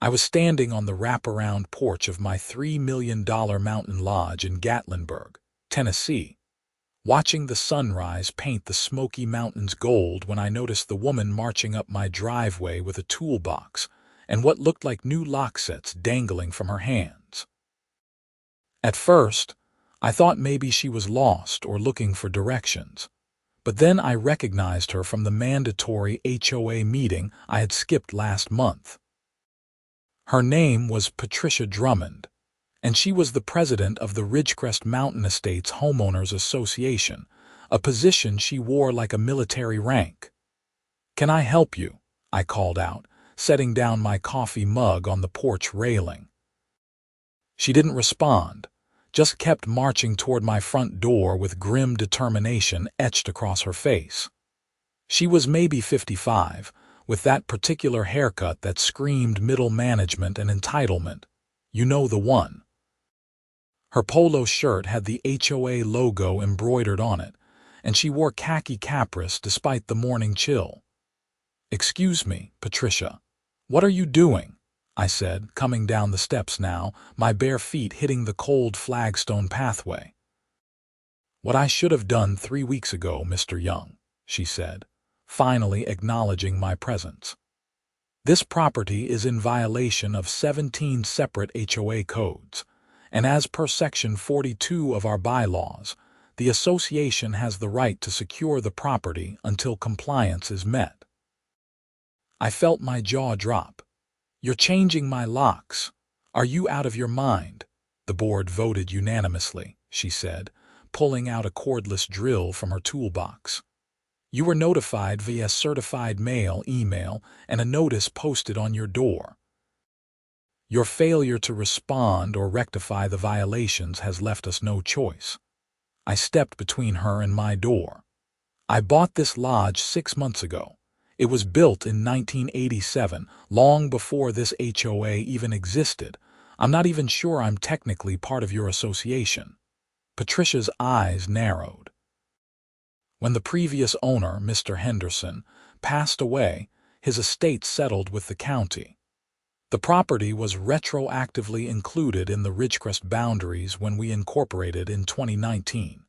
I was standing on the wraparound porch of my $3 million mountain lodge in Gatlinburg, Tennessee, watching the sunrise paint the Smoky Mountains gold when I noticed the woman marching up my driveway with a toolbox and what looked like new lock sets dangling from her hands. At first, I thought maybe she was lost or looking for directions, but then I recognized her from the mandatory HOA meeting I had skipped last month. Her name was Patricia Drummond, and she was the president of the Ridgecrest Mountain Estates Homeowners Association, a position she wore like a military rank. "Can I help you?" I called out, setting down my coffee mug on the porch railing. She didn't respond, just kept marching toward my front door with grim determination etched across her face. She was maybe 55, with that particular haircut that screamed middle management and entitlement. You know the one. Her polo shirt had the HOA logo embroidered on it, and she wore khaki capris despite the morning chill. "Excuse me, Patricia. What are you doing?" I said, coming down the steps now, my bare feet hitting the cold flagstone pathway. "What I should have done 3 weeks ago, Mr. Young," she said, finally acknowledging my presence. "This property is in violation of 17 separate HOA codes, and as per Section 42 of our bylaws, the association has the right to secure the property until compliance is met." I felt my jaw drop. "You're changing my locks. Are you out of your mind?" "The board voted unanimously," she said, pulling out a cordless drill from her toolbox. "You were notified via certified mail, email, and a notice posted on your door. Your failure to respond or rectify the violations has left us no choice." I stepped between her and my door. "I bought this lodge 6 months ago. It was built in 1987, long before this HOA even existed. I'm not even sure I'm technically part of your association." Patricia's eyes narrowed. "When the previous owner, Mr. Henderson, passed away, his estate settled with the county. The property was retroactively included in the Ridgecrest boundaries when we incorporated in 2019.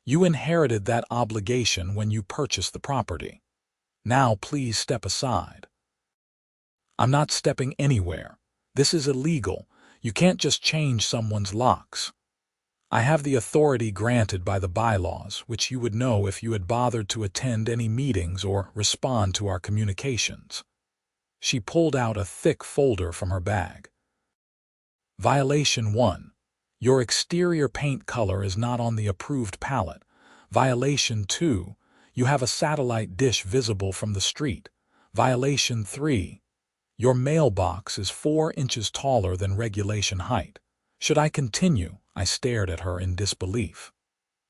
You inherited that obligation when you purchased the property. Now please step aside." "I'm not stepping anywhere. This is illegal. You can't just change someone's locks." "I have the authority granted by the bylaws, which you would know if you had bothered to attend any meetings or respond to our communications." She pulled out a thick folder from her bag. "Violation 1. Your exterior paint color is not on the approved palette. Violation 2. You have a satellite dish visible from the street. Violation 3. Your mailbox is 4 inches taller than regulation height." Should I continue? I stared at her in disbelief.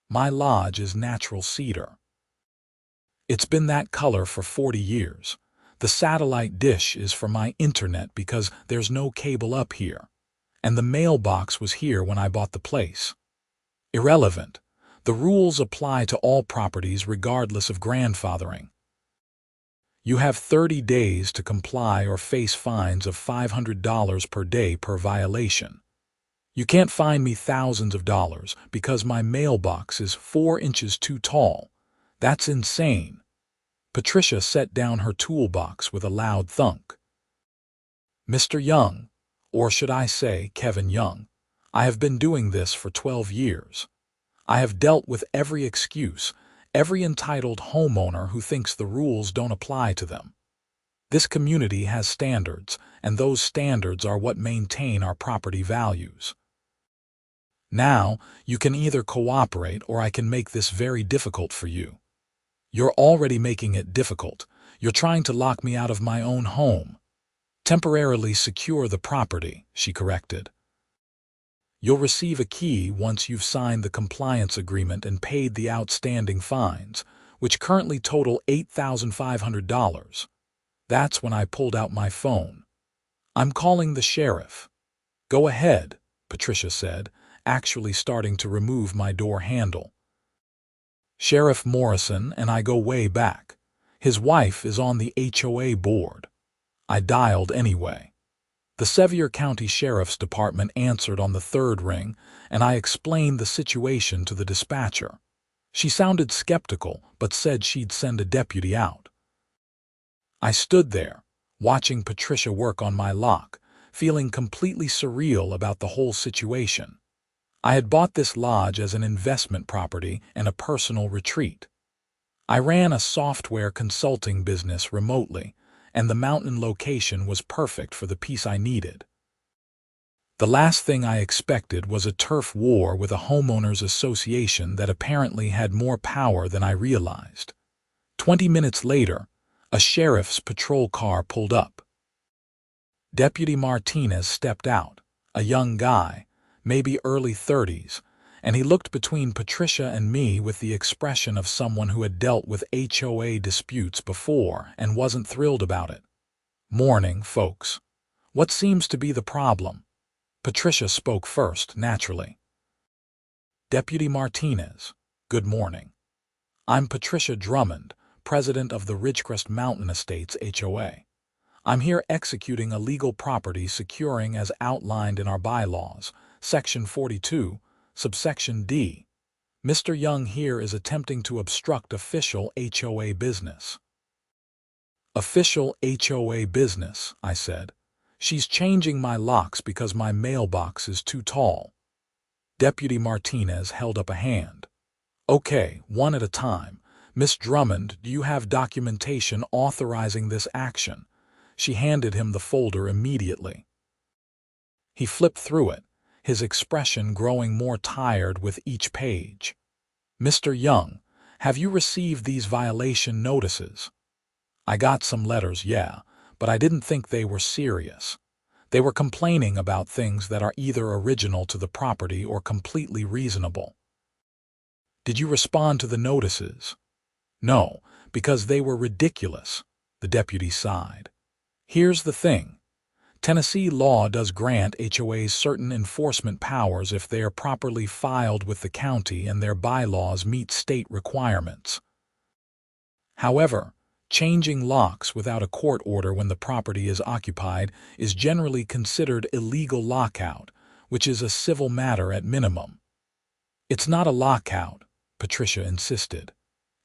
"My lodge is natural cedar. It's been that color for 40 years. The satellite dish is for my internet because there's no cable up here. And the mailbox was here when I bought the place." "Irrelevant. The rules apply to all properties regardless of grandfathering. You have 30 days to comply or face fines of $500 per day per violation. You can't fine me thousands of dollars because my mailbox is 4 inches too tall. That's insane." Patricia set down her toolbox with a loud thunk. "Mr. Young, or should I say Kevin Young, I have been doing this for 12 years. I have dealt with every excuse, every entitled homeowner who thinks the rules don't apply to them. This community has standards, and those standards are what maintain our property values. Now, you can either cooperate or I can make this very difficult for you." "You're already making it difficult. You're trying to lock me out of my own home." "Temporarily secure the property," she corrected. "You'll receive a key once you've signed the compliance agreement and paid the outstanding fines, which currently total $8,500. That's when I pulled out my phone. "I'm calling the sheriff." "Go ahead," Patricia said, actually starting to remove my door handle. "Sheriff Morrison and I go way back. His wife is on the HOA board." I dialed anyway. The Sevier County Sheriff's Department answered on the third ring, and I explained the situation to the dispatcher. She sounded skeptical, but said she'd send a deputy out. I stood there, watching Patricia work on my lock, feeling completely surreal about the whole situation. I had bought this lodge as an investment property and a personal retreat. I ran a software consulting business remotely, and the mountain location was perfect for the peace I needed. The last thing I expected was a turf war with a homeowners association that apparently had more power than I realized. 20 minutes later, a sheriff's patrol car pulled up. Deputy Martinez stepped out, a young guy, maybe early 30s, and he looked between Patricia and me with the expression of someone who had dealt with HOA disputes before and wasn't thrilled about it. "Morning, folks. What seems to be the problem?" Patricia spoke first, naturally. "Deputy Martinez, good morning. I'm Patricia Drummond, president of the Ridgecrest Mountain Estates HOA. I'm here executing a legal property securing as outlined in our bylaws, Section 42, Subsection D. Mr. Young here is attempting to obstruct official HOA business." "Official HOA business," I said. "She's changing my locks because my mailbox is too tall." Deputy Martinez held up a hand. "Okay, one at a time. Miss Drummond, do you have documentation authorizing this action?" She handed him the folder immediately. He flipped through it, his expression growing more tired with each page. "Mr. Young, have you received these violation notices?" "I got some letters, yeah, but I didn't think they were serious. They were complaining about things that are either original to the property or completely reasonable." "Did you respond to the notices?" "No, because they were ridiculous," the deputy sighed. "Here's the thing. Tennessee law does grant HOAs certain enforcement powers if they are properly filed with the county and their bylaws meet state requirements. However, changing locks without a court order when the property is occupied is generally considered illegal lockout, which is a civil matter at minimum." "It's not a lockout," Patricia insisted.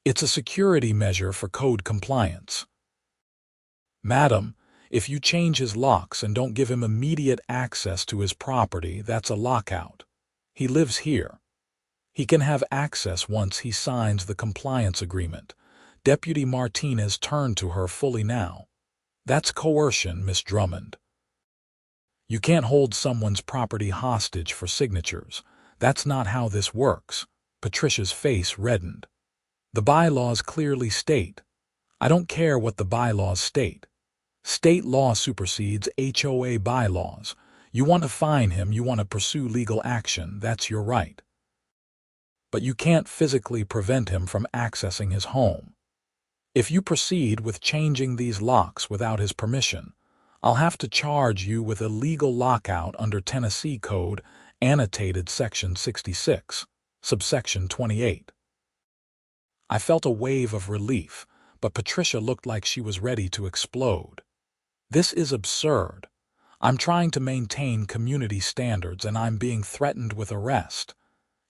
"It's a security measure for code compliance." "Madam, if you change his locks and don't give him immediate access to his property, that's a lockout. He lives here. He can have access once he signs the compliance agreement." Deputy Martinez turned to her fully now. "That's coercion, Miss Drummond. You can't hold someone's property hostage for signatures. That's not how this works." Patricia's face reddened. "The bylaws clearly state." "I don't care what the bylaws state. State law supersedes HOA bylaws. You want to fine him, you want to pursue legal action, that's your right. But you can't physically prevent him from accessing his home. If you proceed with changing these locks without his permission, I'll have to charge you with illegal lockout under Tennessee Code, annotated Section 66, Subsection 28. I felt a wave of relief, but Patricia looked like she was ready to explode. "This is absurd. I'm trying to maintain community standards and I'm being threatened with arrest."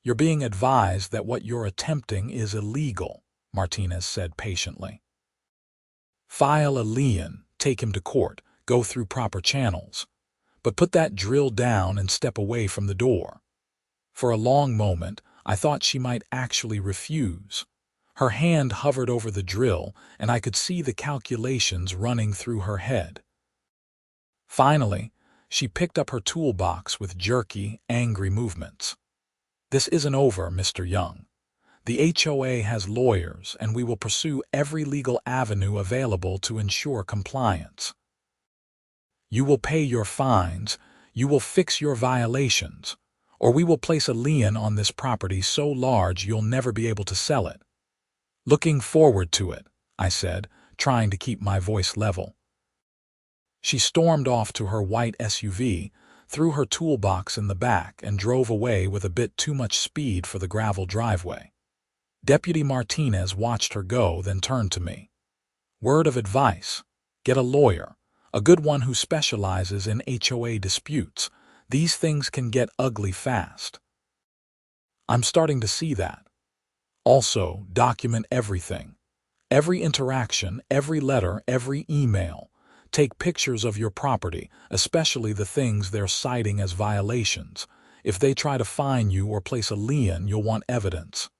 "You're being advised that what you're attempting is illegal," Martinez said patiently. "File a lien, take him to court, go through proper channels. But put that drill down and step away from the door." For a long moment, I thought she might actually refuse. Her hand hovered over the drill, and I could see the calculations running through her head. Finally, she picked up her toolbox with jerky, angry movements. "This isn't over, Mr. Young. The HOA has lawyers, and we will pursue every legal avenue available to ensure compliance. You will pay your fines, you will fix your violations, or we will place a lien on this property so large you'll never be able to sell it." "Looking forward to it," I said, trying to keep my voice level. She stormed off to her white SUV, threw her toolbox in the back, and drove away with a bit too much speed for the gravel driveway. Deputy Martinez watched her go, then turned to me. "Word of advice: get a lawyer. A good one who specializes in HOA disputes. These things can get ugly fast. I'm starting to see that. Also, document everything. Every interaction, every letter, every email. Take pictures of your property, especially the things they're citing as violations. If they try to fine you or place a lien, you'll want evidence.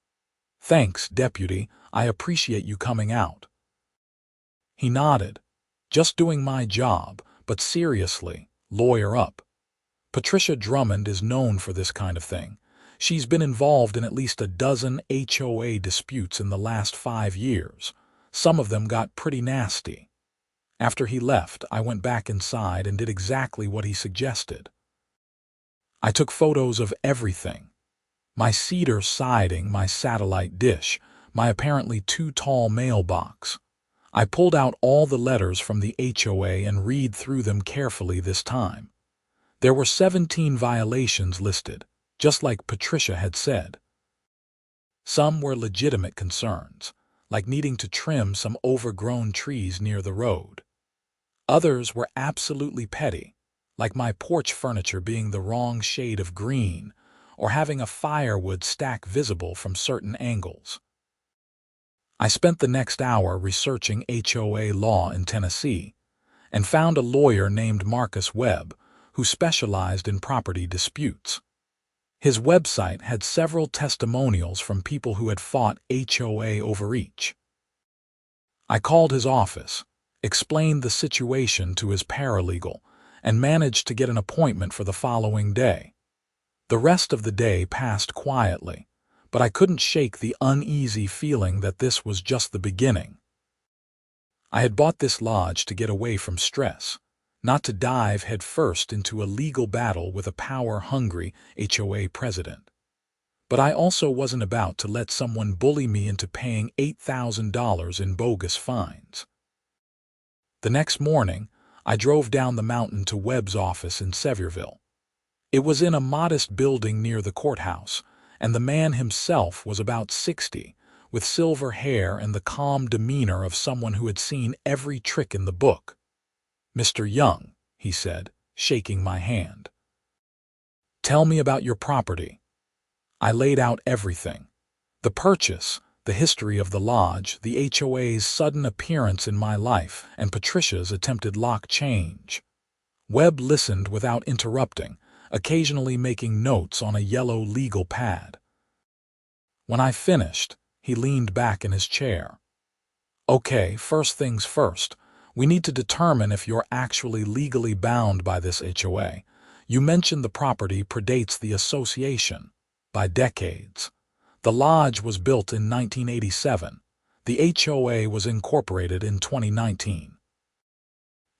Thanks, Deputy. I appreciate you coming out. He nodded. Just doing my job, but seriously, lawyer up. Patricia Drummond is known for this kind of thing. She's been involved in at least a dozen HOA disputes in the last 5 years. Some of them got pretty nasty. After he left, I went back inside and did exactly what he suggested. I took photos of everything. My cedar siding, my satellite dish, my apparently too tall mailbox. I pulled out all the letters from the HOA and read through them carefully this time. There were 17 violations listed, just like Patricia had said. Some were legitimate concerns, like needing to trim some overgrown trees near the road. Others were absolutely petty, like my porch furniture being the wrong shade of green or having a firewood stack visible from certain angles. I spent the next hour researching HOA law in Tennessee and found a lawyer named Marcus Webb who specialized in property disputes. His website had several testimonials from people who had fought HOA overreach. I called his office, explained the situation to his paralegal, and managed to get an appointment for the following day. The rest of the day passed quietly, but I couldn't shake the uneasy feeling that this was just the beginning. I had bought this lodge to get away from stress, not to dive headfirst into a legal battle with a power-hungry HOA president. But I also wasn't about to let someone bully me into paying $8,000 in bogus fines. The next morning, I drove down the mountain to Webb's office in Sevierville. It was in a modest building near the courthouse, and the man himself was about 60, with silver hair and the calm demeanor of someone who had seen every trick in the book. "Mr. Young," he said, shaking my hand. "Tell me about your property." I laid out everything. The purchase, the history of the lodge, the HOA's sudden appearance in my life, and Patricia's attempted lock change. Webb listened without interrupting, occasionally making notes on a yellow legal pad. When I finished, he leaned back in his chair. "Okay, first things first. We need to determine if you're actually legally bound by this HOA. You mentioned the property predates the association by decades. The lodge was built in 1987. The HOA was incorporated in 2019.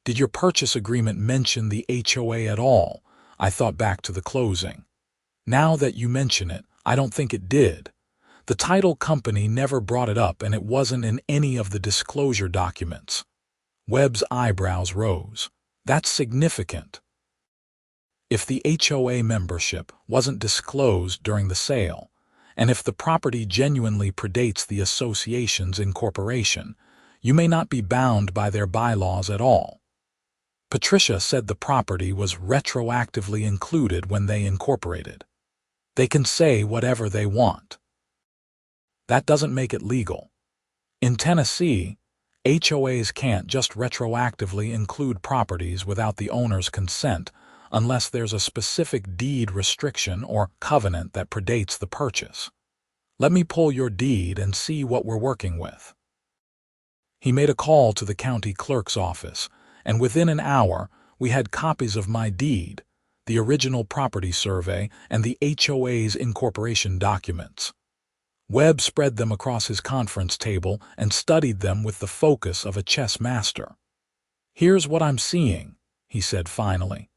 Did your purchase agreement mention the HOA at all?" I thought back to the closing. Now that you mention it, I don't think it did. The title company never brought it up and it wasn't in any of the disclosure documents. Webb's eyebrows rose. That's significant. If the HOA membership wasn't disclosed during the sale, and if the property genuinely predates the association's incorporation, you may not be bound by their bylaws at all. Patricia said the property was retroactively included when they incorporated. They can say whatever they want. That doesn't make it legal. In Tennessee, HOAs can't just retroactively include properties without the owner's consent unless there's a specific deed restriction or covenant that predates the purchase. Let me pull your deed and see what we're working with. He made a call to the county clerk's office, and within an hour we had copies of my deed, the original property survey, and the HOA's incorporation documents. Webb spread them across his conference table and studied them with the focus of a chess master. "Here's what I'm seeing," he said finally.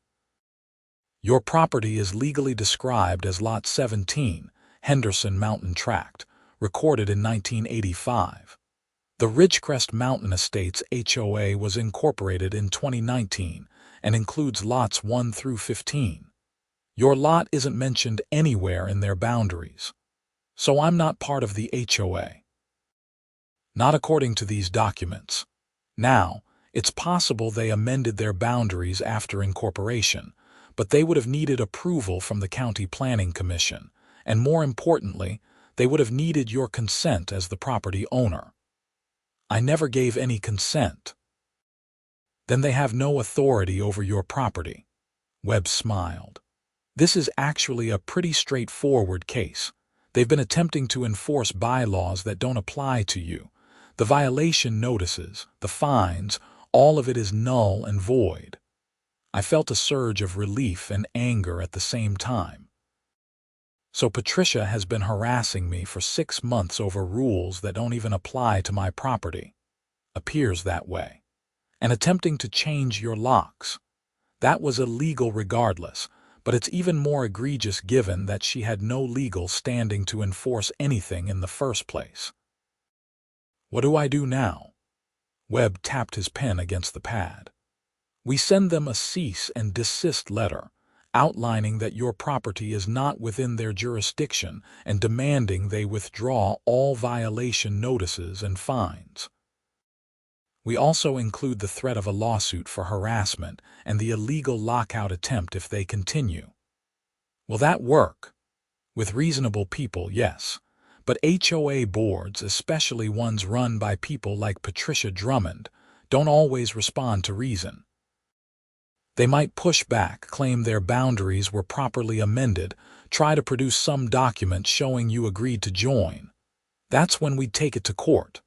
"Your property is legally described as Lot 17, Henderson Mountain Tract, recorded in 1985. The Ridgecrest Mountain Estates HOA was incorporated in 2019 and includes lots 1 through 15. Your lot isn't mentioned anywhere in their boundaries. So I'm not part of the HOA. Not according to these documents. Now, It's possible they amended their boundaries after incorporation, but they would have needed approval from the County Planning Commission, and more importantly, they would have needed your consent as the property owner. I never gave any consent. Then they have no authority over your property. Webb smiled. This is actually a pretty straightforward case. They've been attempting to enforce bylaws that don't apply to you. The violation notices, the fines, all of it is null and void. I felt a surge of relief and anger at the same time. So Patricia has been harassing me for 6 months over rules that don't even apply to my property. Appears that way. And attempting to change your locks. That was illegal regardless, but it's even more egregious given that she had no legal standing to enforce anything in the first place. What do I do now? Webb tapped his pen against the pad. We send them a cease and desist letter, outlining that your property is not within their jurisdiction and demanding they withdraw all violation notices and fines. We also include the threat of a lawsuit for harassment and the illegal lockout attempt if they continue. Will that work? With reasonable people, yes. But HOA boards, especially ones run by people like Patricia Drummond, don't always respond to reason. They might push back, claim their boundaries were properly amended, try to produce some document showing you agreed to join. That's when we'd take it to court.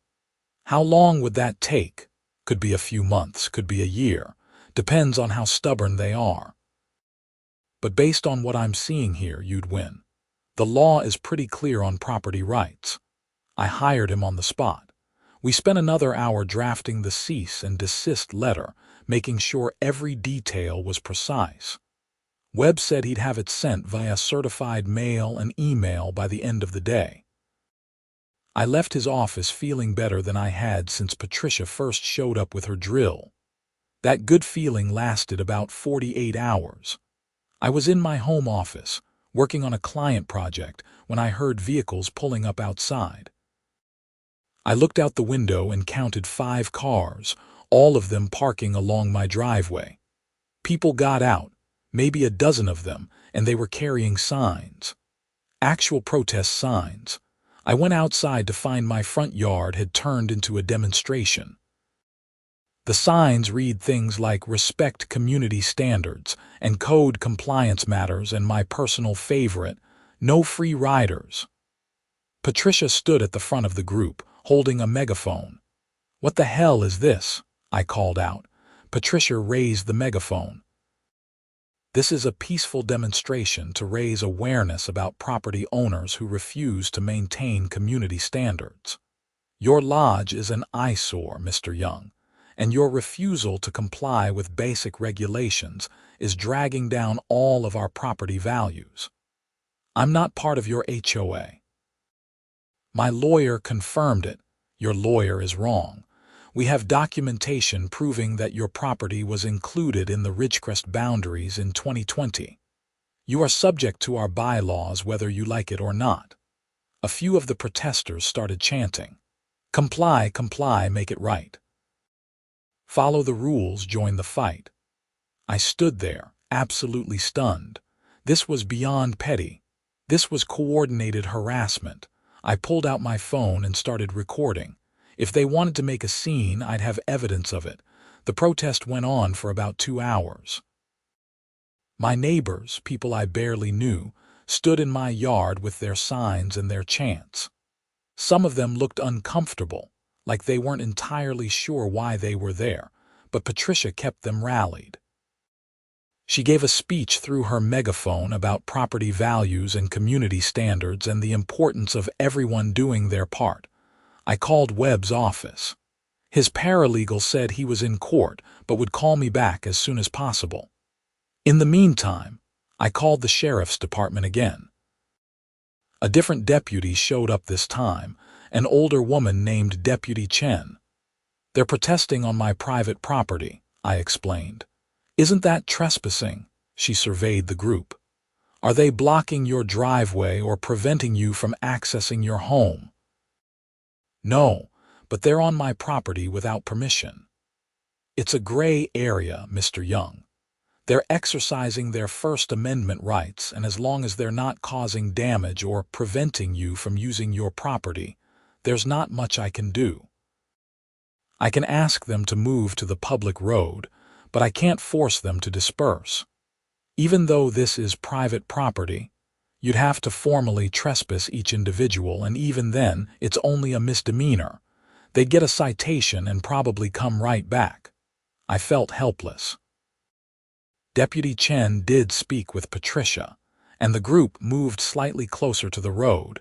How long would that take? Could be a few months, could be a year. Depends on how stubborn they are. But based on what I'm seeing here, you'd win. The law is pretty clear on property rights. I hired him on the spot. We spent another hour drafting the cease and desist letter, making sure every detail was precise. Webb said he'd have it sent via certified mail and email by the end of the day. I left his office feeling better than I had since Patricia first showed up with her drill. That good feeling lasted about 48 hours. I was in my home office, working on a client project, when I heard vehicles pulling up outside. I looked out the window and counted 5 cars, all of them parking along my driveway. People got out, maybe a dozen of them, and they were carrying signs. Actual protest signs. I went outside to find my front yard had turned into a demonstration. The signs read things like respect community standards and code compliance matters, and my personal favorite, no free riders. Patricia stood at the front of the group, holding a megaphone. What the hell is this? I called out. Patricia raised the megaphone. This is a peaceful demonstration to raise awareness about property owners who refuse to maintain community standards. Your lodge is an eyesore, Mr. Young, and your refusal to comply with basic regulations is dragging down all of our property values. I'm not part of your HOA. My lawyer confirmed it. Your lawyer is wrong. We have documentation proving that your property was included in the Ridgecrest boundaries in 2020. You are subject to our bylaws whether you like it or not. A few of the protesters started chanting, "Comply, comply, make it right. Follow the rules, join the fight." I stood there, absolutely stunned. This was beyond petty. This was coordinated harassment. I pulled out my phone and started recording. If they wanted to make a scene, I'd have evidence of it. The protest went on for about 2 hours. My neighbors, people I barely knew, stood in my yard with their signs and their chants. Some of them looked uncomfortable, like they weren't entirely sure why they were there, but Patricia kept them rallied. She gave a speech through her megaphone about property values and community standards and the importance of everyone doing their part. I called Webb's office. His paralegal said he was in court but would call me back as soon as possible. In the meantime, I called the sheriff's department again. A different deputy showed up this time, an older woman named Deputy Chen. "They're protesting on my private property," I explained. "Isn't that trespassing?" She surveyed the group. "Are they blocking your driveway or preventing you from accessing your home?" "No, but they're on my property without permission." It's a gray area, Mr. Young. They're exercising their First Amendment rights, and as long as they're not causing damage or preventing you from using your property, there's not much I can do. I can ask them to move to the public road, but I can't force them to disperse. Even though this is private property, you'd have to formally trespass each individual, and even then, it's only a misdemeanor. They'd get a citation and probably come right back. I felt helpless. Deputy Chen did speak with Patricia, and the group moved slightly closer to the road,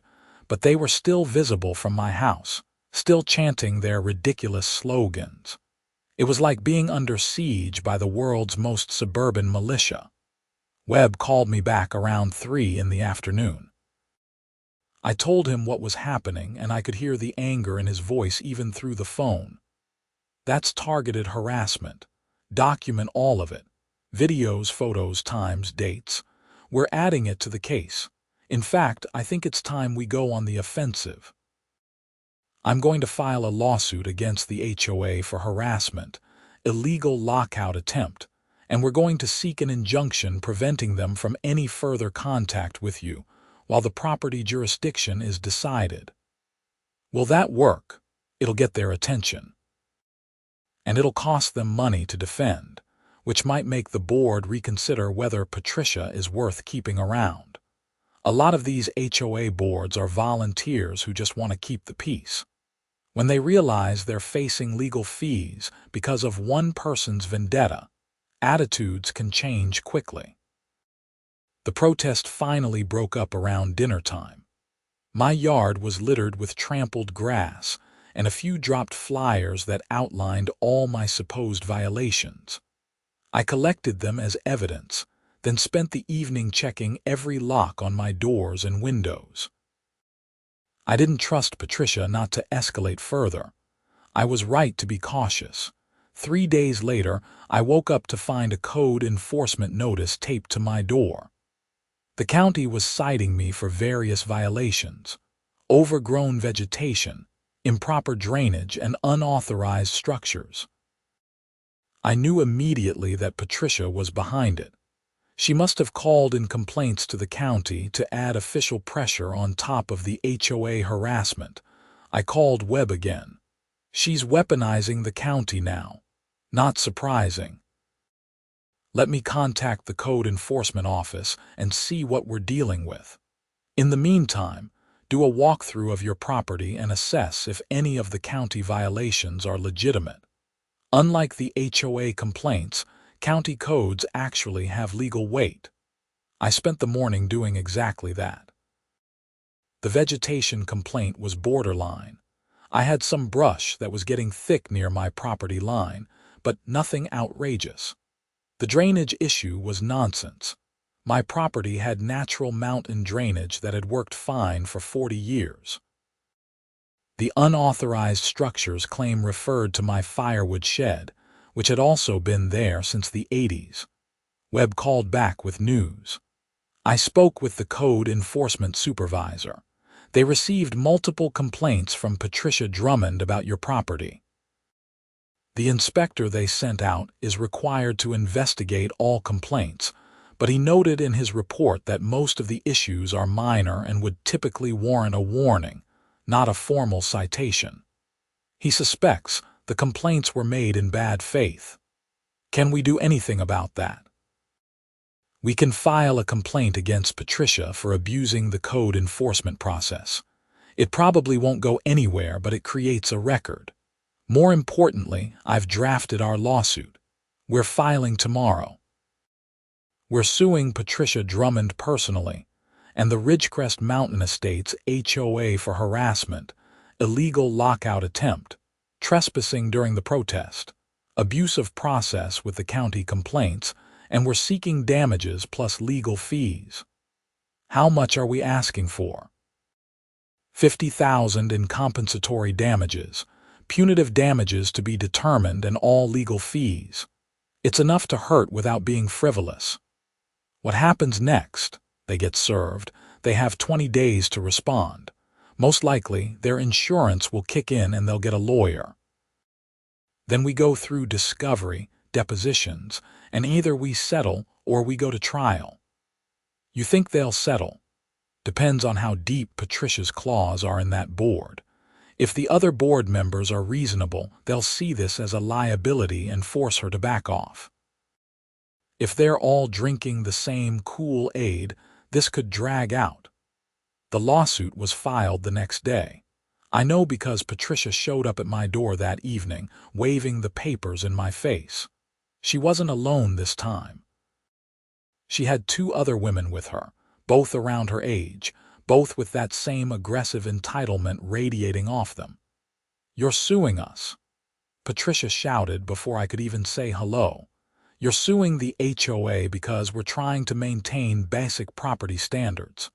but they were still visible from my house, still chanting their ridiculous slogans. It was like being under siege by the world's most suburban militia. Webb called me back around 3 in the afternoon. I told him what was happening, and I could hear the anger in his voice even through the phone. That's targeted harassment. Document all of it. Videos, photos, times, dates. We're adding it to the case. In fact, I think it's time we go on the offensive. I'm going to file a lawsuit against the HOA for harassment, illegal lockout attempt, and we're going to seek an injunction preventing them from any further contact with you while the property jurisdiction is decided. Will that work? It'll get their attention. And it'll cost them money to defend, which might make the board reconsider whether Patricia is worth keeping around. A lot of these HOA boards are volunteers who just want to keep the peace. When they realize they're facing legal fees because of one person's vendetta, attitudes can change quickly. The protest finally broke up around dinner time. My yard was littered with trampled grass and a few dropped flyers that outlined all my supposed violations. I collected them as evidence, then spent the evening checking every lock on my doors and windows. I didn't trust Patricia not to escalate further. I was right to be cautious. 3 days later, I woke up to find a code enforcement notice taped to my door. The county was citing me for various violations: overgrown vegetation, improper drainage, and unauthorized structures. I knew immediately that Patricia was behind it. She must have called in complaints to the county to add official pressure on top of the HOA harassment. I called Webb again. She's weaponizing the county now. Not surprising. Let me contact the code enforcement office and see what we're dealing with. In the meantime, do a walkthrough of your property and assess if any of the county violations are legitimate. Unlike the HOA complaints, county codes actually have legal weight. I spent the morning doing exactly that. The vegetation complaint was borderline. I had some brush that was getting thick near my property line, but nothing outrageous. The drainage issue was nonsense. My property had natural mountain drainage that had worked fine for 40 years. The unauthorized structures claim referred to my firewood shed, which had also been there since the 80s. Webb called back with news. I spoke with the code enforcement supervisor. They received multiple complaints from Patricia Drummond about your property. The inspector they sent out is required to investigate all complaints, but he noted in his report that most of the issues are minor and would typically warrant a warning, not a formal citation. He suspects the complaints were made in bad faith. Can we do anything about that? We can file a complaint against Patricia for abusing the code enforcement process. It probably won't go anywhere, but it creates a record. More importantly, I've drafted our lawsuit. We're filing tomorrow. We're suing Patricia Drummond personally, and the Ridgecrest Mountain Estates HOA for harassment, illegal lockout attempt, trespassing during the protest, abuse of process with the county complaints, and we're seeking damages plus legal fees. How much are we asking for? $50,000 in compensatory damages, punitive damages to be determined, and all legal fees. It's enough to hurt without being frivolous. What happens next? They get served. They have 20 days to respond. Most likely, their insurance will kick in and they'll get a lawyer. Then we go through discovery, depositions, and either we settle or we go to trial. You think they'll settle? Depends on how deep Patricia's claws are in that board. If the other board members are reasonable, they'll see this as a liability and force her to back off. If they're all drinking the same Kool-Aid, this could drag out. The lawsuit was filed the next day. I know because Patricia showed up at my door that evening, waving the papers in my face. She wasn't alone this time. She had 2 other women with her, both around her age, both with that same aggressive entitlement radiating off them. "You're suing us," Patricia shouted before I could even say hello. "You're suing the HOA because we're trying to maintain basic property standards.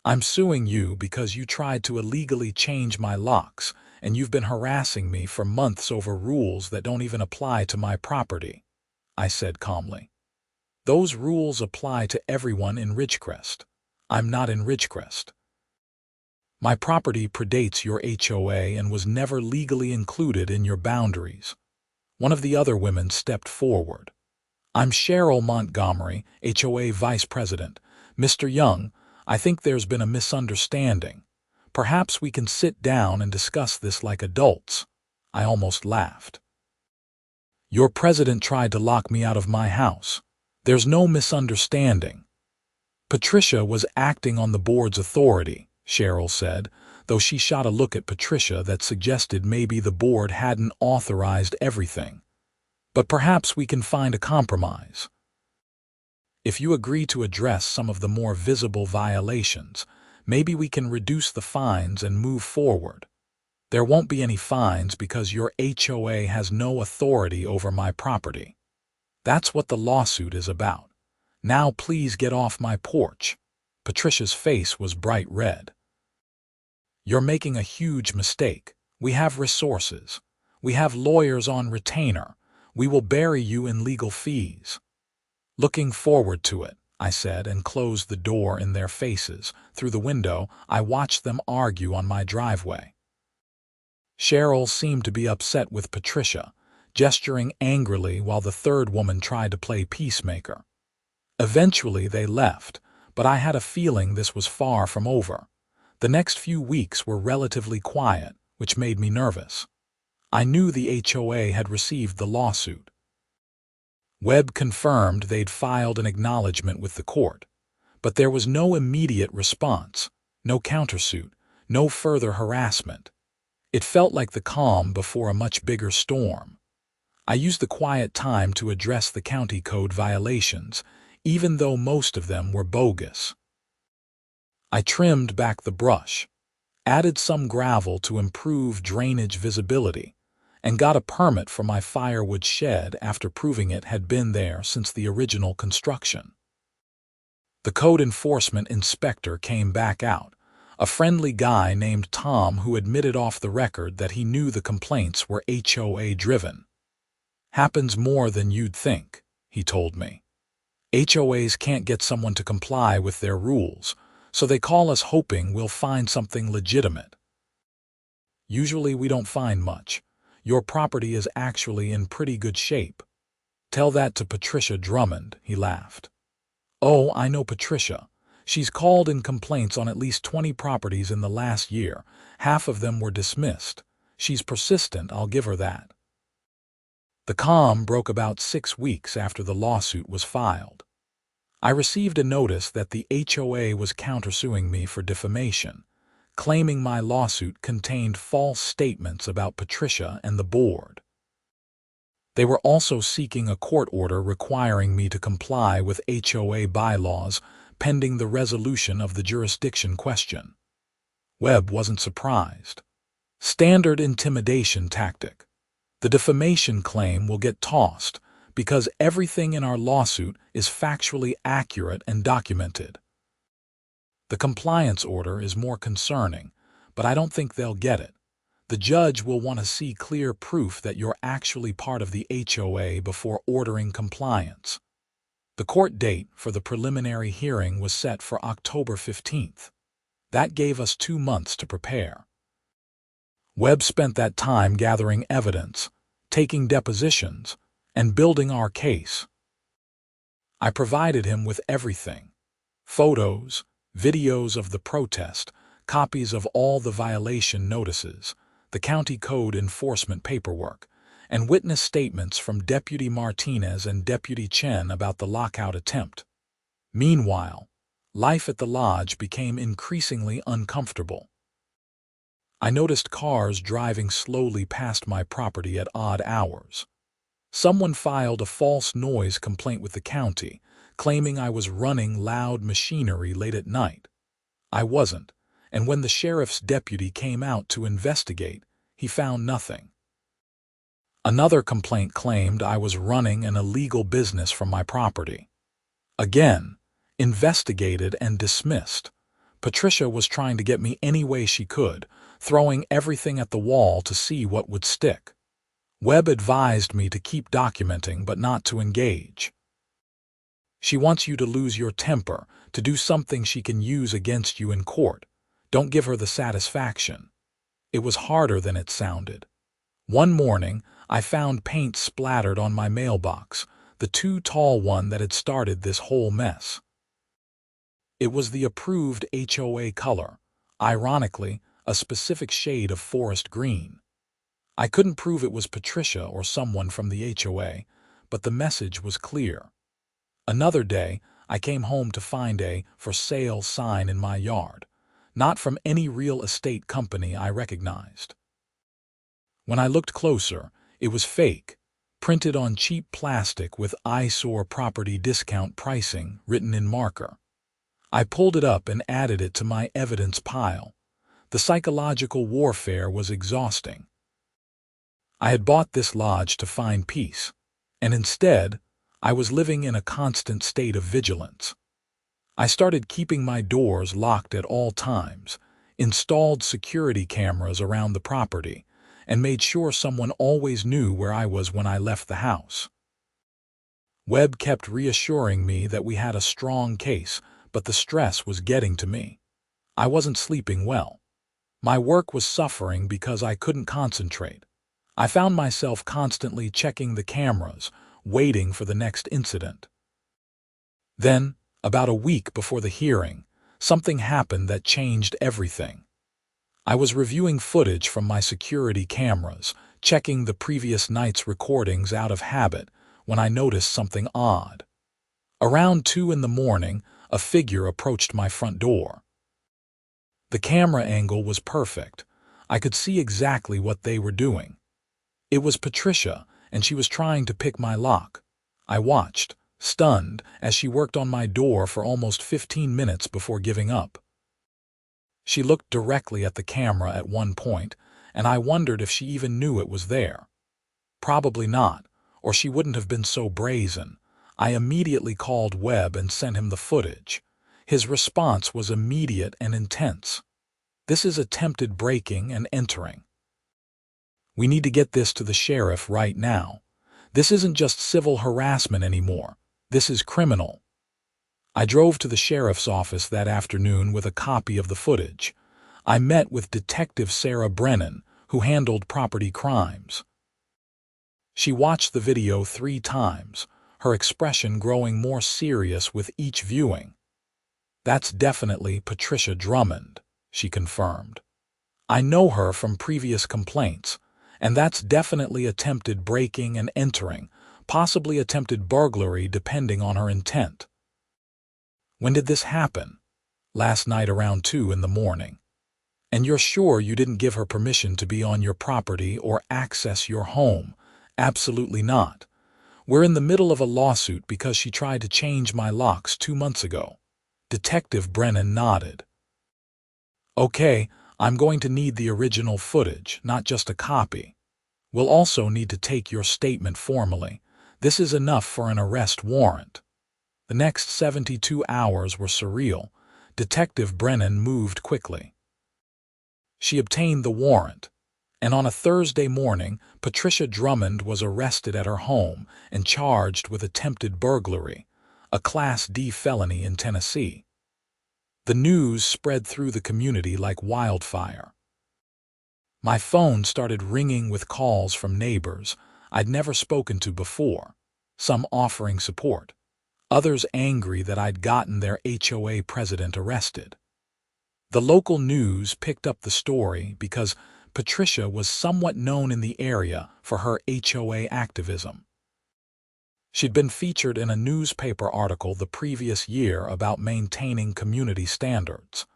I'm suing you because you tried to illegally change my locks, and you've been harassing me for months over rules that don't even apply to my property," I said calmly. "Those rules apply to everyone in Ridgecrest. I'm not in Ridgecrest. My property predates your HOA and was never legally included in your boundaries." One of the other women stepped forward. "I'm Cheryl Montgomery, HOA Vice President. Mr. Young, I think there's been a misunderstanding. Perhaps we can sit down and discuss this like adults." I almost laughed. "Your president tried to lock me out of my house. There's no misunderstanding." "Patricia was acting on the board's authority," Cheryl said, though she shot a look at Patricia that suggested maybe the board hadn't authorized everything. "But perhaps we can find a compromise. If you agree to address some of the more visible violations, maybe we can reduce the fines and move forward. There won't be any fines because your HOA has no authority over my property. That's what the lawsuit is about. Now please get off my porch." Patricia's face was bright red. "You're making a huge mistake. We have resources. We have lawyers on retainer. We will bury you in legal fees." "Looking forward to it," I said, and closed the door in their faces. Through the window, I watched them argue on my driveway. Cheryl seemed to be upset with Patricia, gesturing angrily while the third woman tried to play peacemaker. Eventually they left, but I had a feeling this was far from over. The next few weeks were relatively quiet, which made me nervous. I knew the HOA had received the lawsuit. Webb confirmed they'd filed an acknowledgement with the court, but there was no immediate response, no countersuit, no further harassment. It felt like the calm before a much bigger storm. I used the quiet time to address the county code violations, even though most of them were bogus. I trimmed back the brush, added some gravel to improve drainage visibility, and got a permit for my firewood shed after proving it had been there since the original construction. The code enforcement inspector came back out, a friendly guy named Tom who admitted off the record that he knew the complaints were HOA-driven. "Happens more than you'd think," he told me. "HOAs can't get someone to comply with their rules, so they call us hoping we'll find something legitimate. Usually we don't find much. Your property is actually in pretty good shape. Tell that to Patricia Drummond," he laughed. "Oh, I know Patricia. She's called in complaints on at least 20 properties in the last year. Half of them were dismissed. She's persistent, I'll give her that." The calm broke about 6 weeks after the lawsuit was filed. I received a notice that the HOA was countersuing me for defamation, claiming my lawsuit contained false statements about Patricia and the board. They were also seeking a court order requiring me to comply with HOA bylaws pending the resolution of the jurisdiction question. Webb wasn't surprised. Standard intimidation tactic. The defamation claim will get tossed because everything in our lawsuit is factually accurate and documented. The compliance order is more concerning, but I don't think they'll get it. The judge will want to see clear proof that you're actually part of the HOA before ordering compliance. The court date for the preliminary hearing was set for October 15th. That gave us 2 months to prepare. Webb spent that time gathering evidence, taking depositions, and building our case. I provided him with everything: photos, videos of the protest, copies of all the violation notices, the county code enforcement paperwork, and witness statements from Deputy Martinez and Deputy Chen about the lockout attempt. Meanwhile, life at the lodge became increasingly uncomfortable. I noticed cars driving slowly past my property at odd hours. Someone filed a false noise complaint with the county, claiming I was running loud machinery late at night. I wasn't, and when the sheriff's deputy came out to investigate, he found nothing. Another complaint claimed I was running an illegal business from my property. Again, investigated and dismissed. Patricia was trying to get me any way she could, throwing everything at the wall to see what would stick. Webb advised me to keep documenting but not to engage. She wants you to lose your temper, to do something she can use against you in court. Don't give her the satisfaction. It was harder than it sounded. One morning, I found paint splattered on my mailbox, the too tall one that had started this whole mess. It was the approved HOA color, ironically, a specific shade of forest green. I couldn't prove it was Patricia or someone from the HOA, but the message was clear. Another day, I came home to find a "for sale" sign in my yard, not from any real estate company I recognized. When I looked closer, it was fake, printed on cheap plastic with eyesore property discount pricing written in marker. I pulled it up and added it to my evidence pile. The psychological warfare was exhausting. I had bought this lodge to find peace, and instead, I was living in a constant state of vigilance. I started keeping my doors locked at all times, installed security cameras around the property, and made sure someone always knew where I was when I left the house. Webb kept reassuring me that we had a strong case, but the stress was getting to me. I wasn't sleeping well. My work was suffering because I couldn't concentrate. I found myself constantly checking the cameras, waiting for the next incident. Then, about a week before the hearing, something happened that changed everything. I was reviewing footage from my security cameras, checking the previous night's recordings out of habit, when I noticed something odd. Around 2 in the morning, a figure approached my front door. The camera angle was perfect. I could see exactly what they were doing. It was Patricia, and she was trying to pick my lock. I watched, stunned, as she worked on my door for almost 15 minutes before giving up. She looked directly at the camera at one point, and I wondered if she even knew it was there. Probably not, or she wouldn't have been so brazen. I immediately called Webb and sent him the footage. His response was immediate and intense. "This is attempted breaking and entering. We need to get this to the sheriff right now. This isn't just civil harassment anymore. This is criminal." I drove to the sheriff's office that afternoon with a copy of the footage. I met with Detective Sarah Brennan, who handled property crimes. She watched the video 3 times, her expression growing more serious with each viewing. "That's definitely Patricia Drummond," she confirmed. "I know her from previous complaints, and that's definitely attempted breaking and entering, possibly attempted burglary depending on her intent." "When did this happen?" "Last night around 2 in the morning. "And you're sure you didn't give her permission to be on your property or access your home?" "Absolutely not. We're in the middle of a lawsuit because she tried to change my locks 2 months ago." Detective Brennan nodded. "Okay, I'm going to need the original footage, not just a copy. We'll also need to take your statement formally. This is enough for an arrest warrant." The next 72 hours were surreal. Detective Brennan moved quickly. She obtained the warrant, and on a Thursday morning, Patricia Drummond was arrested at her home and charged with attempted burglary, a Class D felony in Tennessee. The news spread through the community like wildfire. My phone started ringing with calls from neighbors. I'd never spoken to before, some offering support, others angry that I'd gotten their HOA president arrested. The local news picked up the story because Patricia was somewhat known in the area for her HOA activism. She'd been featured in a newspaper article the previous year about maintaining community standards.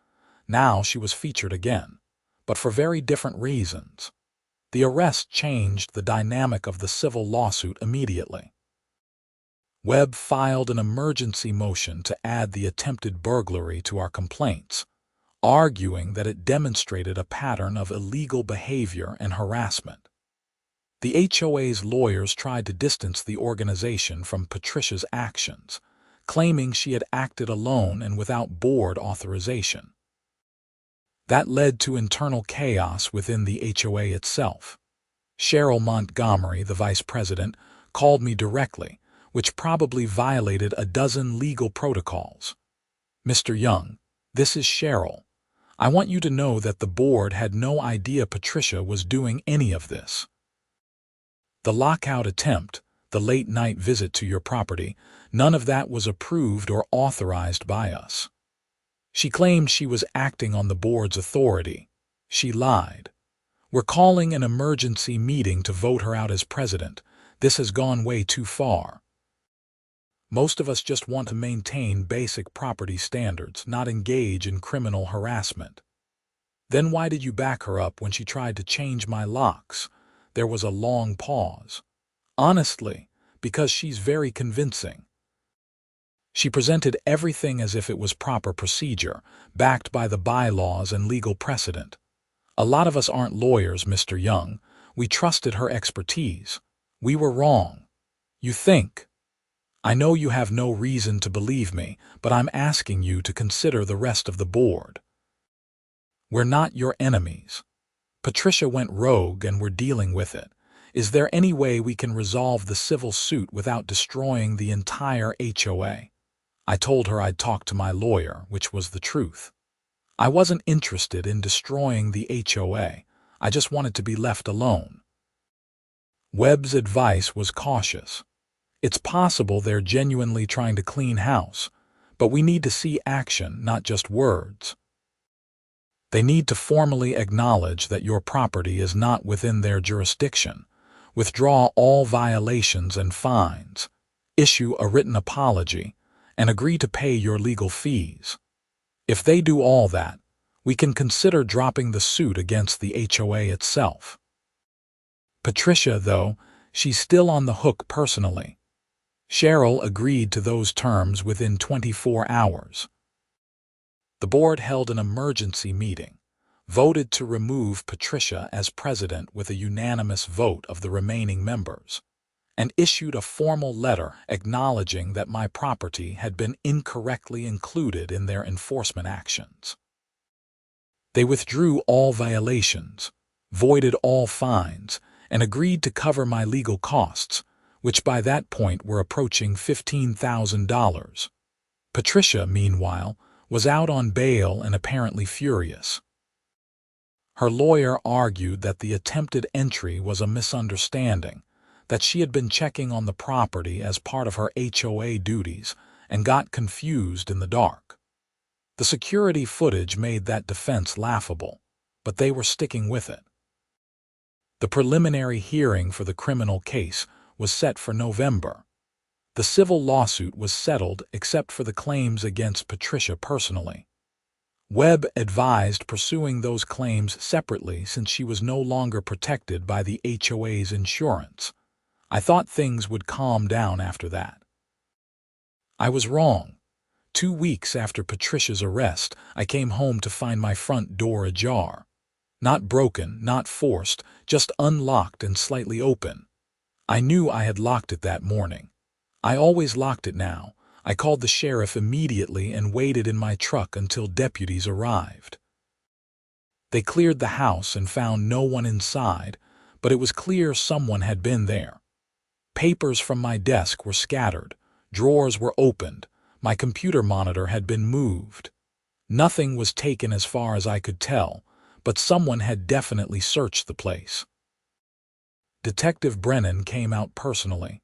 Now she was featured again, but for very different reasons. The arrest changed the dynamic of the civil lawsuit immediately. Webb filed an emergency motion to add the attempted burglary to our complaints, arguing that it demonstrated a pattern of illegal behavior and harassment. The HOA's lawyers tried to distance the organization from Patricia's actions, claiming she had acted alone and without board authorization. That led to internal chaos within the HOA itself. Cheryl Montgomery, the vice president, called me directly, which probably violated a dozen legal protocols. "Mr. Young, this is Cheryl. I want you to know that the board had no idea Patricia was doing any of this. The lockout attempt, the late-night visit to your property, none of that was approved or authorized by us." She claimed she was acting on the board's authority. She lied. "We're calling an emergency meeting to vote her out as president. This has gone way too far. Most of us just want to maintain basic property standards, not engage in criminal harassment." "Then why did you back her up when she tried to change my locks?" There was a long pause. "Honestly, because she's very convincing. She presented everything as if it was proper procedure, backed by the bylaws and legal precedent. A lot of us aren't lawyers, Mr. Young. We trusted her expertise. We were wrong. You think? I know you have no reason to believe me, but I'm asking you to consider the rest of the board. We're not your enemies. Patricia went rogue and we're dealing with it. Is there any way we can resolve the civil suit without destroying the entire HOA?" I told her I'd talk to my lawyer, which was the truth. I wasn't interested in destroying the HOA. I just wanted to be left alone. Webb's advice was cautious. "It's possible they're genuinely trying to clean house, but we need to see action, not just words. They need to formally acknowledge that your property is not within their jurisdiction, withdraw all violations and fines, issue a written apology, and agree to pay your legal fees. If they do all that, we can consider dropping the suit against the HOA itself." Patricia, though, she's still on the hook personally. Cheryl agreed to those terms within 24 hours. The board held an emergency meeting, voted to remove Patricia as president with a unanimous vote of the remaining members, and issued a formal letter acknowledging that my property had been incorrectly included in their enforcement actions. They withdrew all violations, voided all fines, and agreed to cover my legal costs, which by that point were approaching $15,000. Patricia, meanwhile, was out on bail and apparently furious. Her lawyer argued that the attempted entry was a misunderstanding, that she had been checking on the property as part of her HOA duties and got confused in the dark. The security footage made that defense laughable, but they were sticking with it. The preliminary hearing for the criminal case was set for November. The civil lawsuit was settled except for the claims against Patricia personally. Webb advised pursuing those claims separately since she was no longer protected by the HOA's insurance. I thought things would calm down after that. I was wrong. 2 weeks after Patricia's arrest, I came home to find my front door ajar. Not broken, not forced, just unlocked and slightly open. I knew I had locked it that morning. I always locked it now. I called the sheriff immediately and waited in my truck until deputies arrived. They cleared the house and found no one inside, but it was clear someone had been there. Papers from my desk were scattered, drawers were opened, my computer monitor had been moved. Nothing was taken as far as I could tell, but someone had definitely searched the place. Detective Brennan came out personally.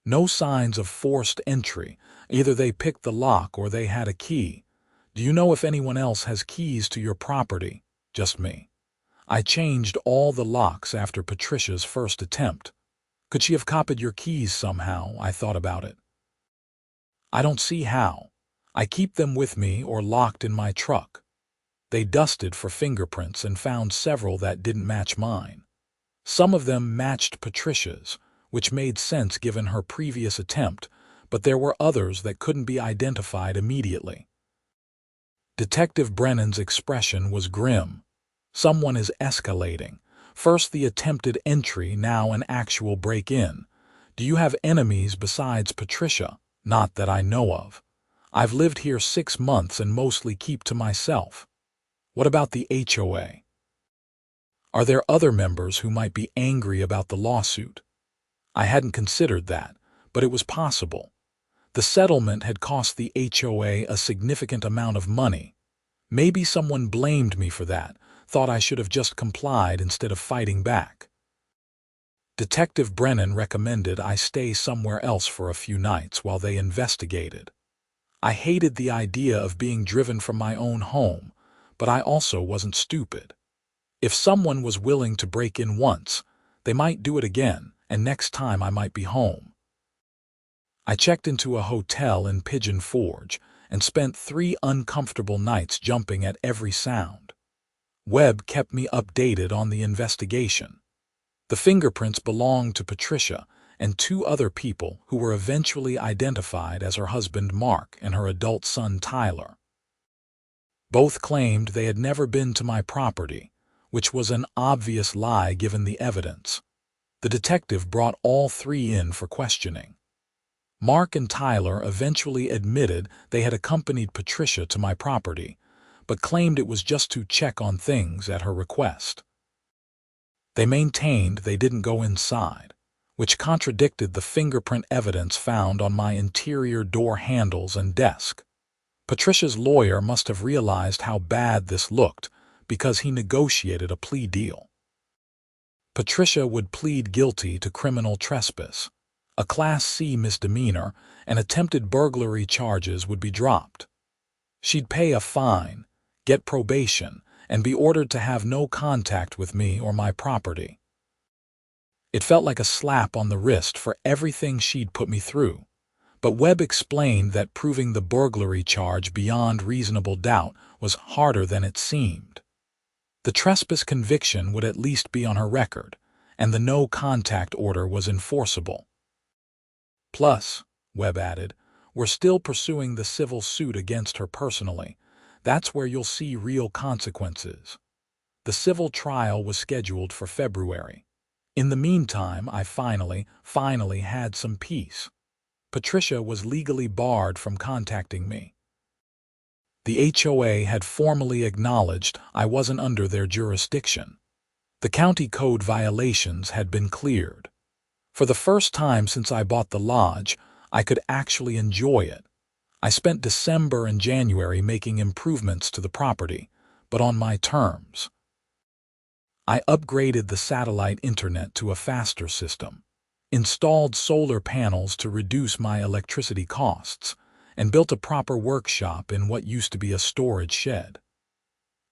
No signs of forced entry. Either they picked the lock or they had a key. Do you know if anyone else has keys to your property? Just me. I changed all the locks after Patricia's first attempt. Could she have copied your keys somehow? I thought about it. I don't see how. I keep them with me or locked in my truck. They dusted for fingerprints and found several that didn't match mine. Some of them matched Patricia's, which made sense given her previous attempt, but there were others that couldn't be identified immediately. Detective Brennan's expression was grim. Someone is escalating. First the attempted entry, now an actual break-in. Do you have enemies besides Patricia? Not that I know of. I've lived here 6 months and mostly keep to myself. What about the HOA? Are there other members who might be angry about the lawsuit? I hadn't considered that, but it was possible. The settlement had cost the HOA a significant amount of money. Maybe someone blamed me for that, thought I should have just complied instead of fighting back. Detective Brennan recommended I stay somewhere else for a few nights while they investigated. I hated the idea of being driven from my own home, but I also wasn't stupid. If someone was willing to break in once, they might do it again, and next time I might be home. I checked into a hotel in Pigeon Forge and spent 3 uncomfortable nights jumping at every sound. Webb kept me updated on the investigation. The fingerprints belonged to Patricia and 2 other people who were eventually identified as her husband Mark and her adult son Tyler. Both claimed they had never been to my property, which was an obvious lie given the evidence. The detective brought all 3 in for questioning. Mark and Tyler eventually admitted they had accompanied Patricia to my property, but claimed it was just to check on things at her request. They maintained they didn't go inside, which contradicted the fingerprint evidence found on my interior door handles and desk. Patricia's lawyer must have realized how bad this looked because he negotiated a plea deal. Patricia would plead guilty to criminal trespass. A Class C misdemeanor and attempted burglary charges would be dropped. She'd pay a fine, get probation, and be ordered to have no contact with me or my property. It felt like a slap on the wrist for everything she'd put me through, but Webb explained that proving the burglary charge beyond reasonable doubt was harder than it seemed. The trespass conviction would at least be on her record, and the no-contact order was enforceable. Plus, Webb added, we're still pursuing the civil suit against her personally. That's where you'll see real consequences. The civil trial was scheduled for February. In the meantime, I finally had some peace. Patricia was legally barred from contacting me. The HOA had formally acknowledged I wasn't under their jurisdiction. The county code violations had been cleared. For the first time since I bought the lodge, I could actually enjoy it. I spent December and January making improvements to the property, but on my terms. I upgraded the satellite internet to a faster system, installed solar panels to reduce my electricity costs, and built a proper workshop in what used to be a storage shed.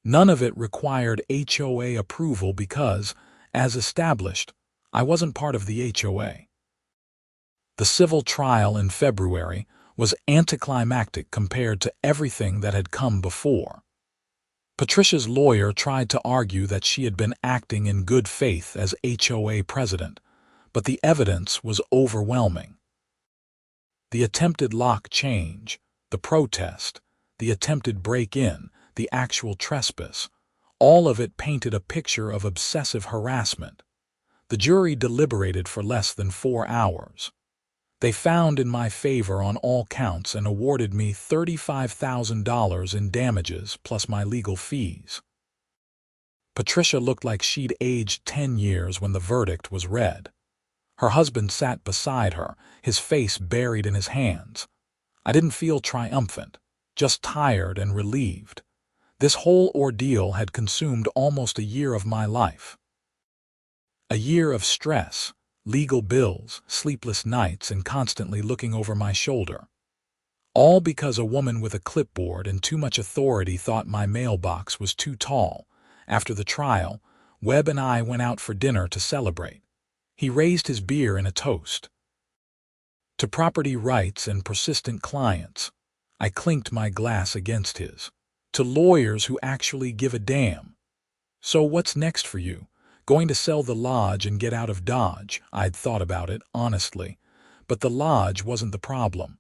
None of it required HOA approval because, as established, I wasn't part of the HOA. The civil trial in February was anticlimactic compared to everything that had come before. Patricia's lawyer tried to argue that she had been acting in good faith as HOA president, but the evidence was overwhelming. The attempted lock change, the protest, the attempted break-in, the actual trespass, all of it painted a picture of obsessive harassment. The jury deliberated for less than 4 hours. They found in my favor on all counts and awarded me $35,000 in damages plus my legal fees. Patricia looked like she'd aged 10 years when the verdict was read. Her husband sat beside her, his face buried in his hands. I didn't feel triumphant, just tired and relieved. This whole ordeal had consumed almost a year of my life. A year of stress, legal bills, sleepless nights, and constantly looking over my shoulder. All because a woman with a clipboard and too much authority thought my mailbox was too tall. After the trial, Webb and I went out for dinner to celebrate. He raised his beer in a toast to property rights and persistent clients. I clinked my glass against his. To lawyers who actually give a damn. So what's next for you? Going to sell the lodge and get out of Dodge? I'd thought about it, honestly. But the lodge wasn't the problem.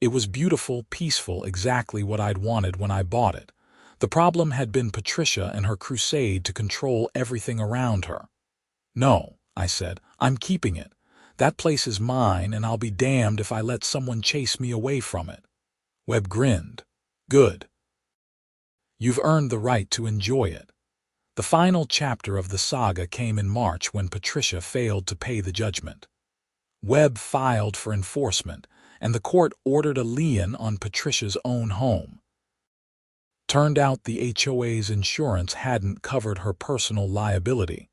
It was beautiful, peaceful, exactly what I'd wanted when I bought it. The problem had been Patricia and her crusade to control everything around her. No, I said, I'm keeping it. That place is mine, and I'll be damned if I let someone chase me away from it. Webb grinned. Good. You've earned the right to enjoy it. The final chapter of the saga came in March when Patricia failed to pay the judgment. Webb filed for enforcement, and the court ordered a lien on Patricia's own home. Turned out the HOA's insurance hadn't covered her personal liability,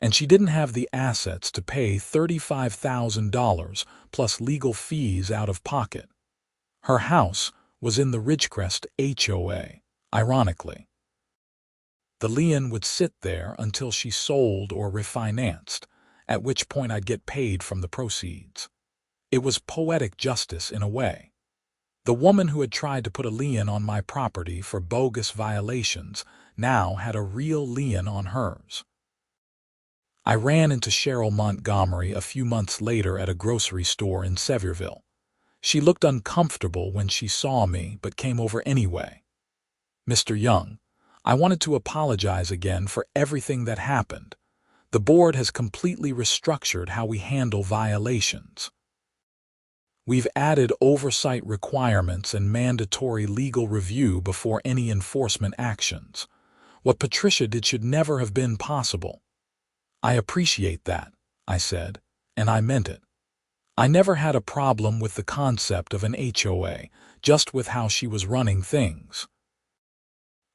and she didn't have the assets to pay $35,000 plus legal fees out of pocket. Her house was in the Ridgecrest HOA, ironically. The lien would sit there until she sold or refinanced, at which point I'd get paid from the proceeds. It was poetic justice in a way. The woman who had tried to put a lien on my property for bogus violations now had a real lien on hers. I ran into Cheryl Montgomery a few months later at a grocery store in Sevierville. She looked uncomfortable when she saw me, but came over anyway. Mr. Young, I wanted to apologize again for everything that happened. The board has completely restructured how we handle violations. We've added oversight requirements and mandatory legal review before any enforcement actions. What Patricia did should never have been possible. I appreciate that, I said, and I meant it. I never had a problem with the concept of an HOA, just with how she was running things.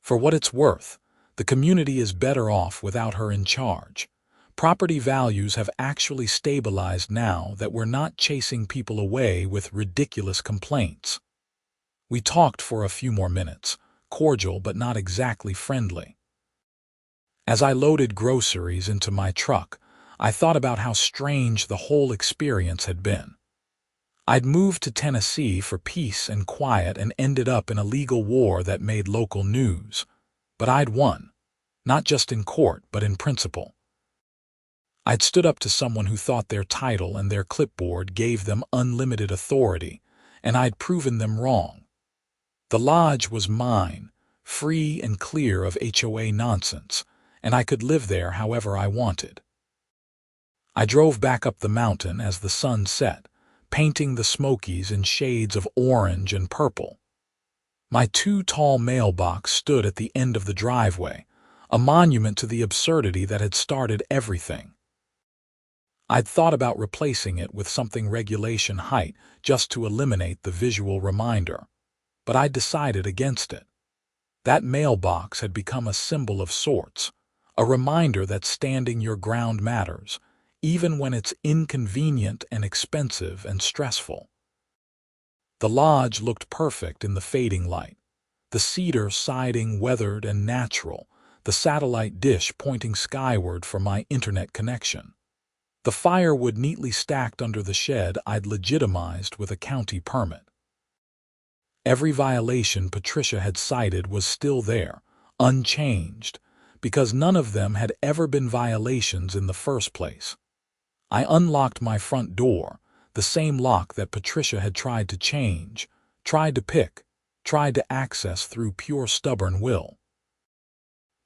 For what it's worth, the community is better off without her in charge. Property values have actually stabilized now that we're not chasing people away with ridiculous complaints. We talked for a few more minutes, cordial but not exactly friendly. As I loaded groceries into my truck, I thought about how strange the whole experience had been. I'd moved to Tennessee for peace and quiet and ended up in a legal war that made local news. But I'd won, not just in court, but in principle. I'd stood up to someone who thought their title and their clipboard gave them unlimited authority, and I'd proven them wrong. The lodge was mine, free and clear of HOA nonsense, and I could live there however I wanted. I drove back up the mountain as the sun set, painting the Smokies in shades of orange and purple. My too-tall mailbox stood at the end of the driveway, a monument to the absurdity that had started everything. I'd thought about replacing it with something regulation height just to eliminate the visual reminder, but I'd decided against it. That mailbox had become a symbol of sorts, a reminder that standing your ground matters, even when it's inconvenient and expensive and stressful. The lodge looked perfect in the fading light, the cedar siding weathered and natural, the satellite dish pointing skyward for my internet connection. The firewood neatly stacked under the shed I'd legitimized with a county permit. Every violation Patricia had cited was still there, unchanged, because none of them had ever been violations in the first place. I unlocked my front door, the same lock that Patricia had tried to change, tried to pick, tried to access through pure stubborn will.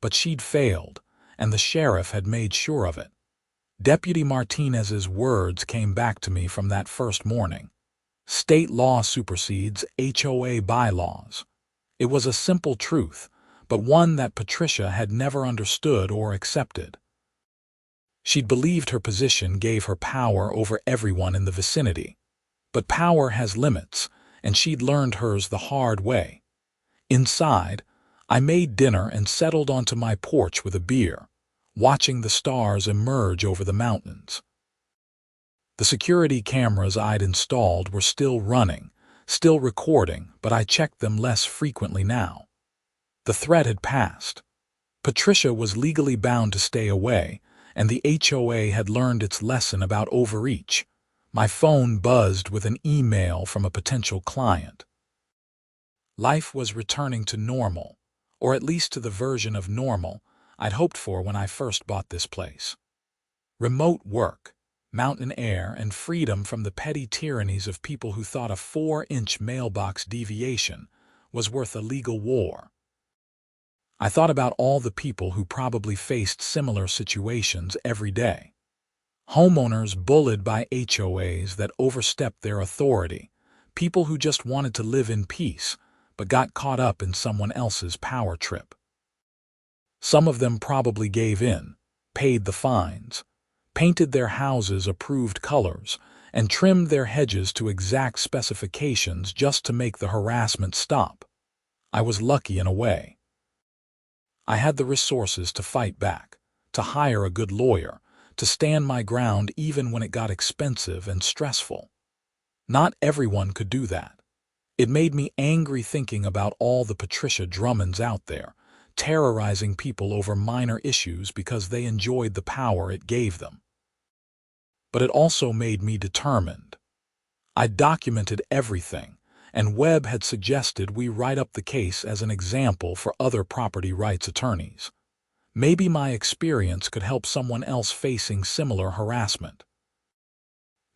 But she'd failed, and the sheriff had made sure of it. Deputy Martinez's words came back to me from that first morning. State law supersedes HOA bylaws. It was a simple truth, but one that Patricia had never understood or accepted. She'd believed her position gave her power over everyone in the vicinity. But power has limits, and she'd learned hers the hard way. Inside, I made dinner and settled onto my porch with a beer, watching the stars emerge over the mountains. The security cameras I'd installed were still running, still recording, but I checked them less frequently now. The threat had passed. Patricia was legally bound to stay away, and the HOA had learned its lesson about overreach. My phone buzzed with an email from a potential client. Life was returning to normal, or at least to the version of normal I'd hoped for when I first bought this place. Remote work, mountain air, and freedom from the petty tyrannies of people who thought a 4-inch mailbox deviation was worth a legal war. I thought about all the people who probably faced similar situations every day. Homeowners bullied by HOAs that overstepped their authority, people who just wanted to live in peace but got caught up in someone else's power trip. Some of them probably gave in, paid the fines, painted their houses approved colors, and trimmed their hedges to exact specifications just to make the harassment stop. I was lucky in a way. I had the resources to fight back, to hire a good lawyer, to stand my ground even when it got expensive and stressful. Not everyone could do that. It made me angry thinking about all the Patricia Drummonds out there, terrorizing people over minor issues because they enjoyed the power it gave them. But it also made me determined. I documented everything, and Webb had suggested we write up the case as an example for other property rights attorneys. Maybe my experience could help someone else facing similar harassment.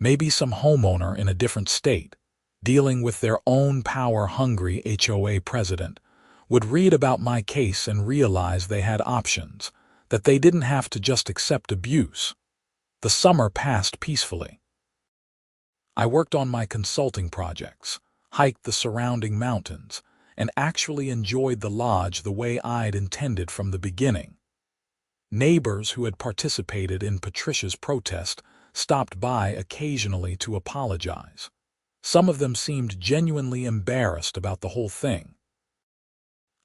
Maybe some homeowner in a different state, dealing with their own power-hungry HOA president, would read about my case and realize they had options, that they didn't have to just accept abuse. The summer passed peacefully. I worked on my consulting projects, hiked the surrounding mountains, and actually enjoyed the lodge the way I'd intended from the beginning. Neighbors who had participated in Patricia's protest stopped by occasionally to apologize. Some of them seemed genuinely embarrassed about the whole thing.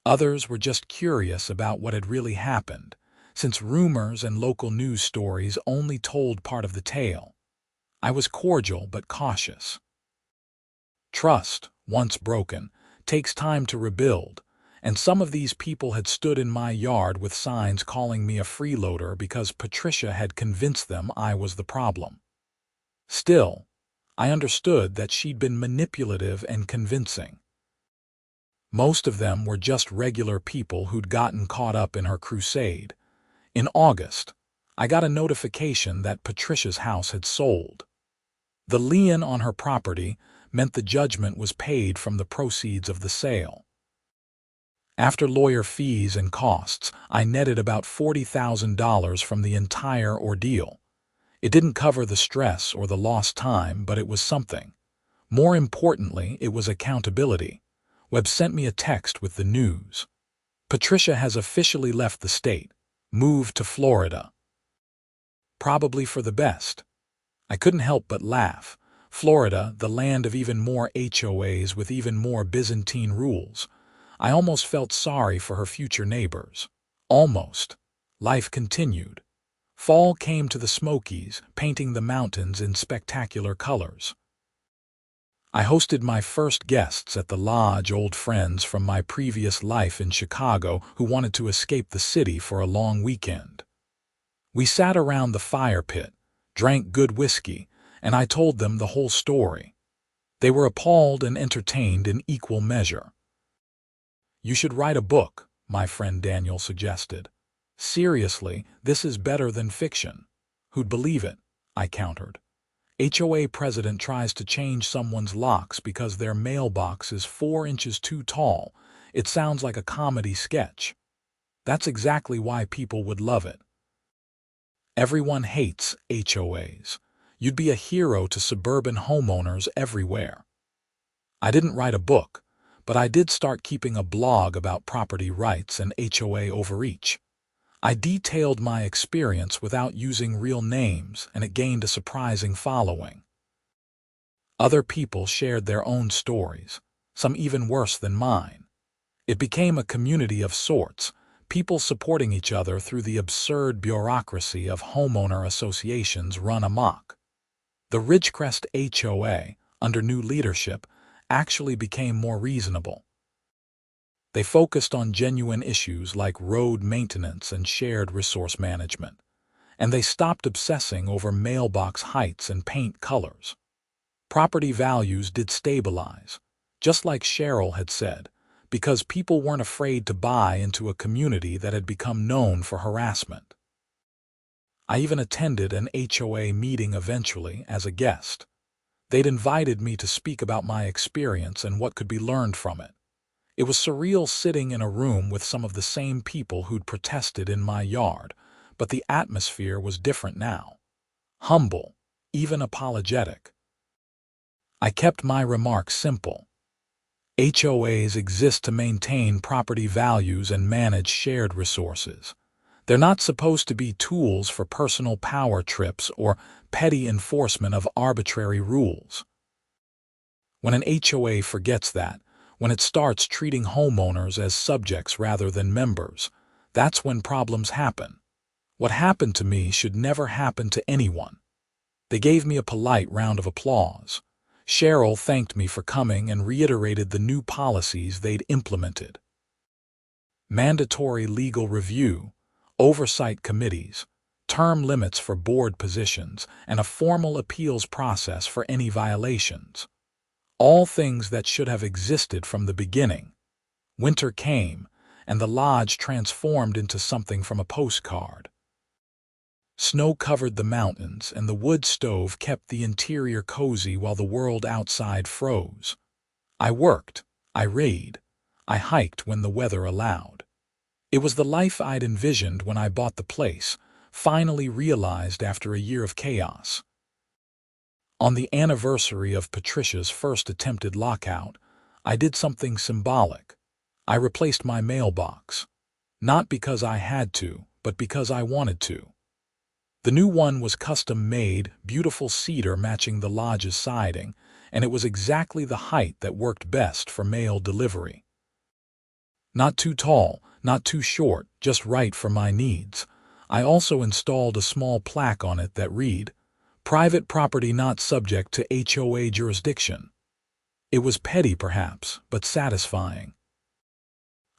Others were just curious about what had really happened, since rumors and local news stories only told part of the tale. I was cordial but cautious. Trust, once broken, takes time to rebuild, and some of these people had stood in my yard with signs calling me a freeloader because Patricia had convinced them I was the problem. Still, I understood that she'd been manipulative and convincing. Most of them were just regular people who'd gotten caught up in her crusade. In August, I got a notification that Patricia's house had sold. The lien on her property meant the judgment was paid from the proceeds of the sale. After lawyer fees and costs, I netted about $40,000 from the entire ordeal. It didn't cover the stress or the lost time, but it was something. More importantly, it was accountability. Webb sent me a text with the news. Patricia has officially left the state, moved to Florida. Probably for the best. I couldn't help but laugh. Florida, the land of even more HOAs with even more Byzantine rules. I almost felt sorry for her future neighbors. Almost. Life continued. Fall came to the Smokies, painting the mountains in spectacular colors. I hosted my first guests at the lodge, old friends from my previous life in Chicago who wanted to escape the city for a long weekend. We sat around the fire pit, drank good whiskey, and I told them the whole story. They were appalled and entertained in equal measure. "You should write a book," my friend Daniel suggested. "Seriously, this is better than fiction." "Who'd believe it?" I countered. HOA president tries to change someone's locks because their mailbox is 4 inches too tall. It sounds like a comedy sketch. That's exactly why people would love it. Everyone hates HOAs. You'd be a hero to suburban homeowners everywhere. I didn't write a book, but I did start keeping a blog about property rights and HOA overreach. I detailed my experience without using real names, and it gained a surprising following. Other people shared their own stories, some even worse than mine. It became a community of sorts, people supporting each other through the absurd bureaucracy of homeowner associations run amok. The Ridgecrest HOA, under new leadership, actually became more reasonable. They focused on genuine issues like road maintenance and shared resource management, and they stopped obsessing over mailbox heights and paint colors. Property values did stabilize, just like Cheryl had said, because people weren't afraid to buy into a community that had become known for harassment. I even attended an HOA meeting eventually as a guest. They'd invited me to speak about my experience and what could be learned from it. It was surreal sitting in a room with some of the same people who'd protested in my yard, but the atmosphere was different now. Humble, even apologetic. I kept my remarks simple. HOAs exist to maintain property values and manage shared resources. They're not supposed to be tools for personal power trips or petty enforcement of arbitrary rules. When an HOA forgets that, when it starts treating homeowners as subjects rather than members, that's when problems happen. What happened to me should never happen to anyone. They gave me a polite round of applause. Cheryl thanked me for coming and reiterated the new policies they'd implemented. Mandatory legal review, oversight committees, term limits for board positions, and a formal appeals process for any violations. All things that should have existed from the beginning. Winter came, and the lodge transformed into something from a postcard. Snow covered the mountains, and the wood stove kept the interior cozy while the world outside froze. I worked, I read, I hiked when the weather allowed. It was the life I'd envisioned when I bought the place, finally realized after a year of chaos. On the anniversary of Patricia's first attempted lockout, I did something symbolic. I replaced my mailbox. Not because I had to, but because I wanted to. The new one was custom-made, beautiful cedar matching the lodge's siding, and it was exactly the height that worked best for mail delivery. Not too tall, not too short, just right for my needs. I also installed a small plaque on it that read, "Private property not subject to HOA jurisdiction." It was petty perhaps, but satisfying.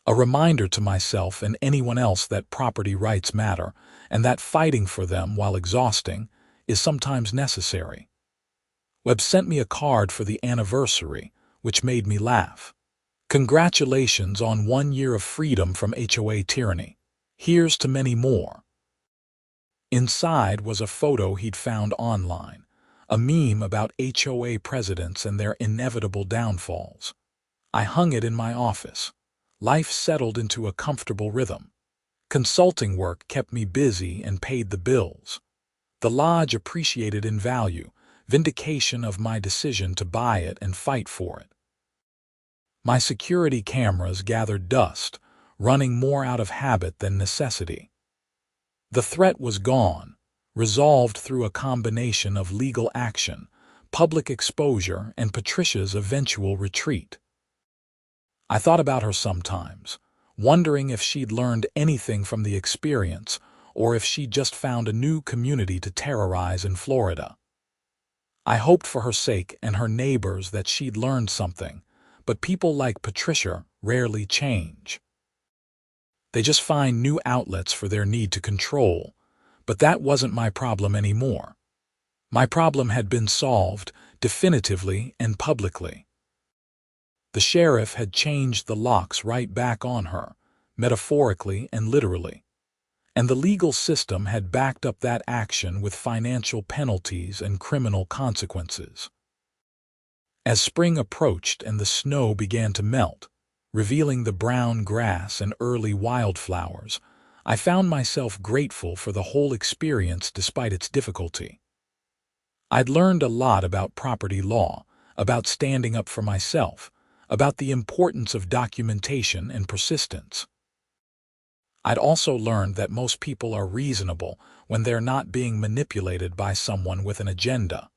A reminder to myself and anyone else that property rights matter, and that fighting for them, while exhausting, is sometimes necessary. Webb sent me a card for the anniversary, which made me laugh. "Congratulations on 1 year of freedom from HOA tyranny. Here's to many more." Inside was a photo he'd found online, a meme about HOA presidents and their inevitable downfalls. I hung it in my office. Life settled into a comfortable rhythm. Consulting work kept me busy and paid the bills. The lodge appreciated in value, vindication of my decision to buy it and fight for it. My security cameras gathered dust, running more out of habit than necessity. The threat was gone, resolved through a combination of legal action, public exposure, and Patricia's eventual retreat. I thought about her sometimes, wondering if she'd learned anything from the experience or if she'd just found a new community to terrorize in Florida. I hoped for her sake and her neighbors that she'd learned something, but people like Patricia rarely change. They just find new outlets for their need to control, but that wasn't my problem anymore. My problem had been solved, definitively and publicly. The sheriff had changed the locks right back on her, metaphorically and literally. And the legal system had backed up that action with financial penalties and criminal consequences. As spring approached and the snow began to melt, revealing the brown grass and early wildflowers, I found myself grateful for the whole experience despite its difficulty. I'd learned a lot about property law, about standing up for myself, about the importance of documentation and persistence. I'd also learned that most people are reasonable when they're not being manipulated by someone with an agenda.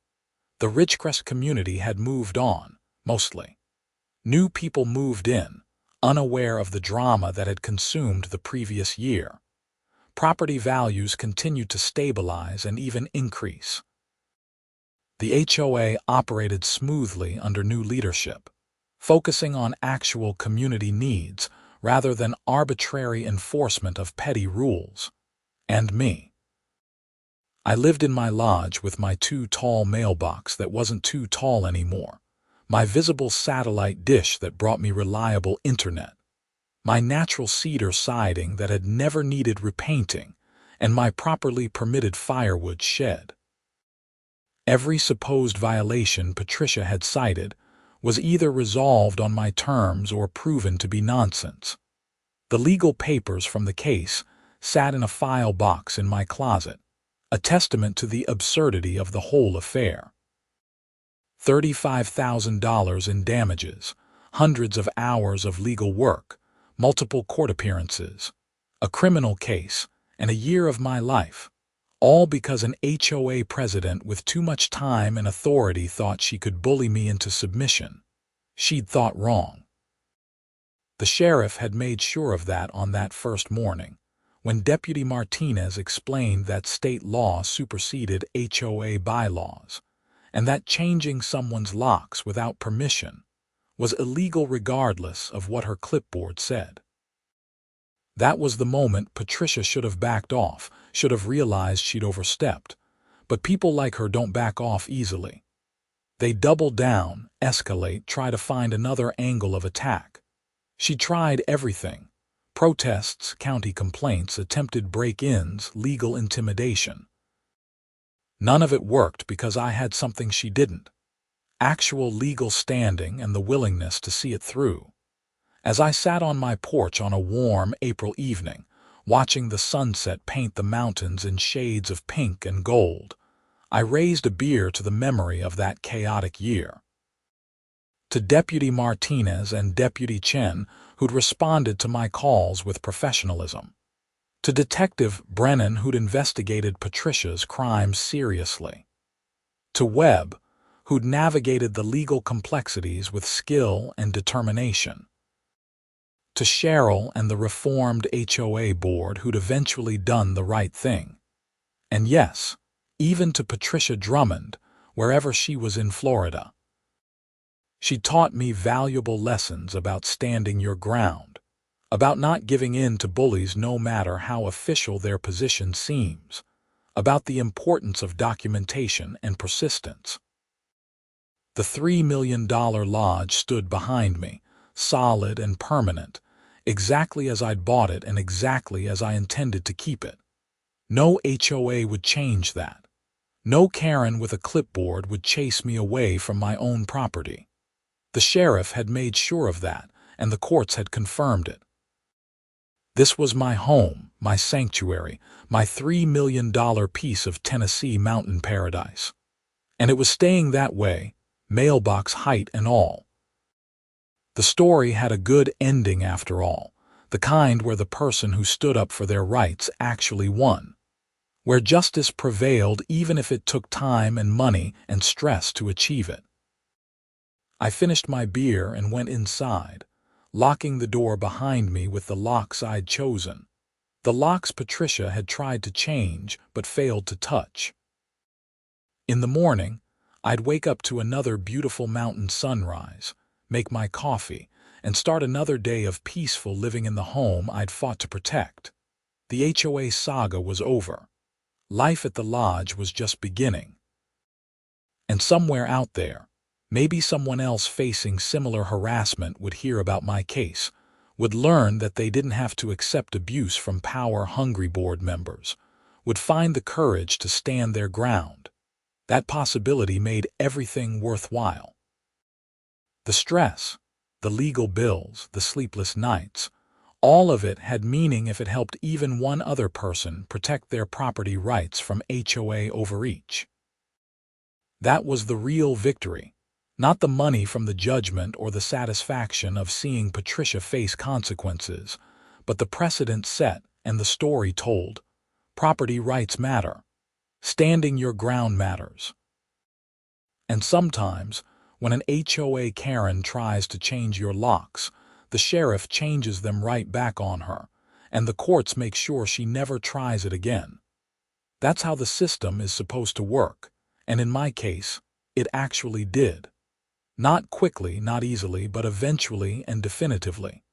The Ridgecrest community had moved on, mostly. New people moved in, unaware of the drama that had consumed the previous year. Property values continued to stabilize and even increase. The HOA operated smoothly under new leadership, focusing on actual community needs rather than arbitrary enforcement of petty rules. And me. I lived in my lodge with my too tall mailbox that wasn't too tall anymore, my visible satellite dish that brought me reliable internet, my natural cedar siding that had never needed repainting, and my properly permitted firewood shed. Every supposed violation Patricia had cited was either resolved on my terms or proven to be nonsense. The legal papers from the case sat in a file box in my closet, a testament to the absurdity of the whole affair. $35,000 in damages, hundreds of hours of legal work, multiple court appearances, a criminal case, and a year of my life, all because an HOA president with too much time and authority thought she could bully me into submission. She'd thought wrong. The sheriff had made sure of that on that first morning, when Deputy Martinez explained that state law superseded HOA bylaws, and that changing someone's locks without permission was illegal regardless of what her clipboard said. That was the moment Patricia should have backed off, should have realized she'd overstepped. But people like her don't back off easily. They double down, escalate, try to find another angle of attack. She tried everything: protests, county complaints, attempted break-ins, legal intimidation. None of it worked because I had something she didn't: actual legal standing and the willingness to see it through. As I sat on my porch on a warm April evening, watching the sunset paint the mountains in shades of pink and gold, I raised a beer to the memory of that chaotic year. To Deputy Martinez and Deputy Chen, who'd responded to my calls with professionalism. To Detective Brennan, who'd investigated Patricia's crimes seriously. To Webb, who'd navigated the legal complexities with skill and determination. To Cheryl and the reformed HOA board who'd eventually done the right thing. And yes, even to Patricia Drummond, wherever she was in Florida. She taught me valuable lessons about standing your ground, about not giving in to bullies no matter how official their position seems, about the importance of documentation and persistence. The $3 million lodge stood behind me, solid and permanent, exactly as I'd bought it and exactly as I intended to keep it. No HOA would change that. No Karen with a clipboard would chase me away from my own property. The sheriff had made sure of that, and the courts had confirmed it. This was my home, my sanctuary, my $3 million piece of Tennessee mountain paradise. And it was staying that way, mailbox height and all. The story had a good ending after all, the kind where the person who stood up for their rights actually won, where justice prevailed even if it took time and money and stress to achieve it. I finished my beer and went inside, locking the door behind me with the locks I'd chosen, the locks Patricia had tried to change but failed to touch. In the morning, I'd wake up to another beautiful mountain sunrise, make my coffee, and start another day of peaceful living in the home I'd fought to protect. The HOA saga was over. Life at the lodge was just beginning. And somewhere out there, maybe someone else facing similar harassment would hear about my case, would learn that they didn't have to accept abuse from power-hungry board members, would find the courage to stand their ground. That possibility made everything worthwhile. The stress, the legal bills, the sleepless nights, all of it had meaning if it helped even one other person protect their property rights from HOA overreach. That was the real victory, not the money from the judgment or the satisfaction of seeing Patricia face consequences, but the precedent set and the story told. Property rights matter. Standing your ground matters. And sometimes, when an HOA Karen tries to change your locks, the sheriff changes them right back on her, and the courts make sure she never tries it again. That's how the system is supposed to work, and in my case, it actually did. Not quickly, not easily, but eventually and definitively.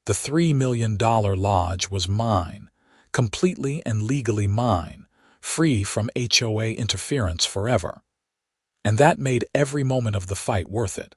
The $3 million lodge was mine, completely and legally mine, free from HOA interference forever. And that made every moment of the fight worth it.